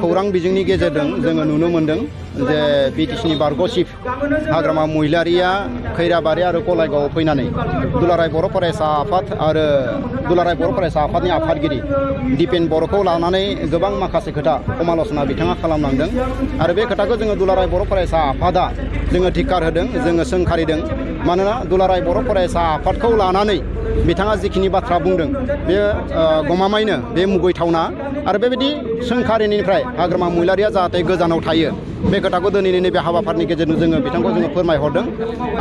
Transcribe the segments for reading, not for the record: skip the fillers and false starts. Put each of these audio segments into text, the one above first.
खौरां बिजोंनि गेजेरजों जोङो नुनो मोनदों जे बिटिसिनि बारग' चिफ हाग्रामा महिलारिया खैराबारि आरो गलायगावआव फैनानै दुलाराय बर' फरायसा आफाद आरो दुलाराय बर' फरायसा आफादनि आफादगिरि दिपेन बर'खौ लानानै गोबां माखासे खोथा समाल'सना बिथाङा खालामलांदों आरो बे खोथाखौ जोङो दुलाराय बर' फरायसा आफादा जोङो धिक्कार होदों, जोङो सोंखारिदों। मानोना दुलाराय बर' फरायसा आफादखौ लानानै बिथाङा जिखिनि बाथ्रा बुंदों बे गमामायैनो बे मुगैथावना आरो बेबायदि सोंखारिनिफ्राय हाग्रामा महिलारिया जाहाथे गोजानाव थायो बे खोथाखौ दिनैनि नैबे हाबाफारिनि गेजेरजों जोङो बिथांखौ जोङो फोरमायहरदों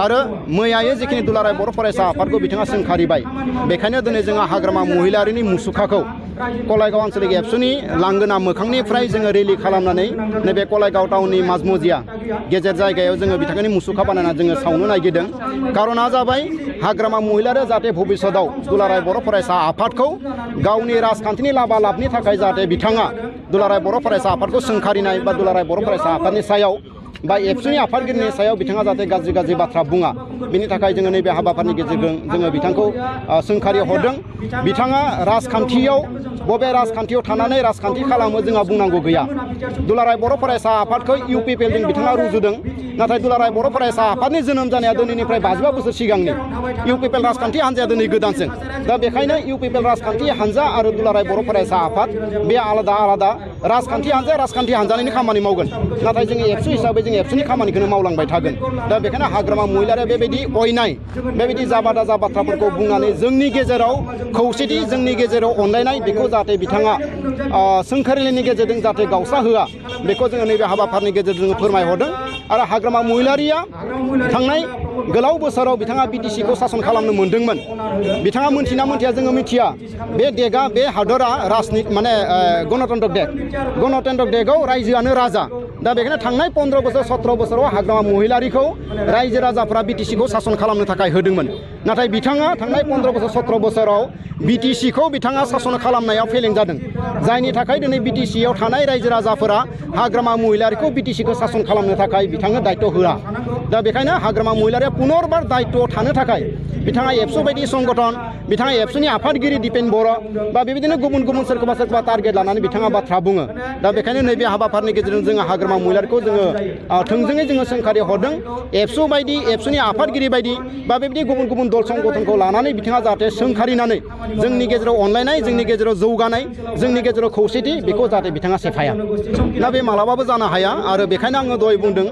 आरो मैयायै जिखिनि दुलाराय बर' फरायसा आफादखौ बिथाङा सोंखारिबाय बेखायनो दिनै जोङो हाग्रामा महिलारिनि मुसुखाखौ गलायगाव आन्चलिक एबसुनि लांगोना मोखांनिफ्राय जोङो रेलि खालामनानै नैबे गलायगाव टाउननि माजमजिया गेजेर जायगायाव जोङो बिथांनि मुसुखा बानायना जोङो सावनो नागिरदों। कारना जाबाय हाग्रामा महिलारिया जाहाथे भबिष्यतआव दुलाराय बर' फरायसा आफादखौ गावनि राजखान्थिनि लाबा लाबनि थाखाय जाहाथे बिथाङा दुलाराय बर' फरायसा आफादखौ सोंखारिनाय बा दुलाराय बर' फरायसा आफादनि सायाव बा एबसुनि आफादगिरिनि सायाव बिथाङा जाहाथे गाज्रि गाज्रि बाथ्रा बुङा बेनि थाखाय जोङो नैबे हाबाफारिनि गेजेरजों जोङो बिथांखौ सोंखारि हरदों। बिथाङा राजखान्थियाव बबे राजखान्थियाव थानानै राजखान्थि खालामो जोंहा बुंनांगौ गैया। दुलाराय बर' फरायसा आफादखौ इउपिपिएलजों बिथाङा रुजुदों, नाथाय दुलाराय बर' फरायसा आफादनि जोनोम जानाया दिनैनिफ्राय 55 बोसोर सिगांनि। इउपिपिएल राजखान्थि हान्जाया दिनै गोदानसो। दा बेखायनो इउपिपिएल राजखान्थि हान्जा आरो दुलाराय बर' फरायसा आफाद बे आलादा आलादा। राजखान्थि हान्जाया राजखान्थि हान्जानिनो खामानि मावगोन, नाथाय जोङो एबसु हिसाबै जों एबसुनि खामानिखौनो मावलांबाय थागोन। दा बेखायनो हाग्रामा महिलारिया बेबायदि अयनाय बेबायदि जाबा दाजा बाथ्राफोरखौ बुंनानै जोंनि गेजेराव खौसेथि, जोंनि गेजेराव अनलायनाय बेखौ जाहाथे बिथाङा सोंखारिनायनि गेजेरजों जाहाथे गावसा होआ बेखौ जोङो नैबे हाबाफारिनि गेजेरजों फोरमायहरदों। आरो हाग्रामा महिलारिया थांनाय गोलाव बोसोराव बिथाङा बिटिसिखौ सासन खालामनो मोन्दोंमोन। बिथाङा मोनथिना मोनथिया जोङो मिथिया बे देगा बे हादरा राजनिति माने गणतन्त्र देग, गणतन्त्र देगआव रायजोआनो राजा। दा बेखायनो थांनाय 15 बोसोर 17 बोसोराव हाग्रामा महिलारिखौ रायजो राजाफ्रा बिटिसिखौ सासन खालामनो थाखाय होदोंमोन, नाथाय बिथाङा थांनाय 15 बोसोर 17 बोसोराव बिटिसिखौ बिथाङा सासन खालामनायाव फेलें जादों, जायनि थाखाय दिनै बिटिसियाव थानाय रायजो राजाफोरा हाग्रामा महिलारिखौ बिटिसिखौ सासन खालामनो थाखाय बिथांनो दायित्व होआ। दा बेखायनो हाग्रामा महिलारिया पुनरबार दायित्वआव थानो थाखाय बिथाङा एबसु बायदि संगठन, बिथाङा एबसुनि आफादगिरि दिपेन बर' बा बेबायदिनो गुबुन गुबुन सोरखौबा टारगेट लानानै बिथाङा बाथ्रा बुङो। दा बेखायनो नैबे हाबाफारिनि गेजेरजों जोङो हाग्रामा महिलारिखौ जोङो थोंजोङै जोङो सोंखारि हरदों। एबसु बायदि एबसुनि आफादगिरि बायदि बा बेबायदि गुबुन गुबुन दल संगठनखौ लानानै बिथाङा जाहाथे सोंखारिनानै जोंनि गेजेराव अनलायनाय, जोंनि गेजेराव जौगानाय, जोंनि गेजेराव खौसेथि बेखौ जाहाथे बिथाङा सेफाया। दा बे मालाबाबो जानो हाया। आरो बेखायनो आङो दहाय बुंदों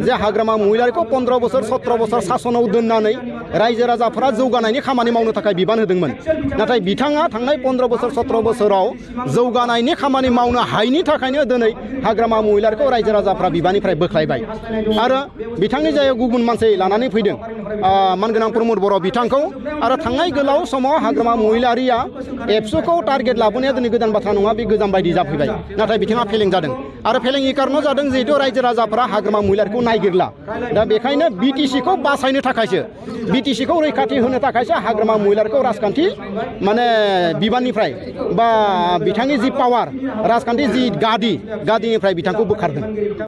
जे हाग्रामा महिलारिखौ 15 बोसोर 17 बोसोर सासनाव दोननानै रायजो राजाफोरा जौगानायनि खामानि मावनो थाखाय बिबान होदोंमोन, नाथाय बिथाङा थांनाय 15 बोसोर 17 बोसोराव जौगानायनि खामानि मावनो हायैनि थाखायनो दिनै हाग्रामा महिलारिखौ रायजो राजाफ्रा बिबाननिफ्राय बोख्लायबाय। आरो बिथांनि जायगायाव गुबुन मानसि लानानै फैदों मानगोनां प्रमद बर' बिथांखौ। आरो थांनाय गोलाव समाव हाग्रामा महिलारिया एबसुखौ टारगेट लाबोनाया दिनै गोदान बाथ्रा नङा, बे गोजाम बायदि जाफैबाय, नाथाय बिथाङा फेलें जादों। आरो फेलेंनि कारनाव जादों जिहेतु रायजो राजाफ्रा हाग्रामा महिलारिखौ नायगिरला। दा बेखायनो बिटिसिखौ बासायनो थाखायसो, बिटिसिखौ रैखाथि होनो थाखायसो हाग्रामा महिलारिखौ राजखान्थि माने बिबाननिफ्राय बा बिथांनि जि पावार राजखान्थि जि गादिनिफ्राय बिथांखौ बोखारदों।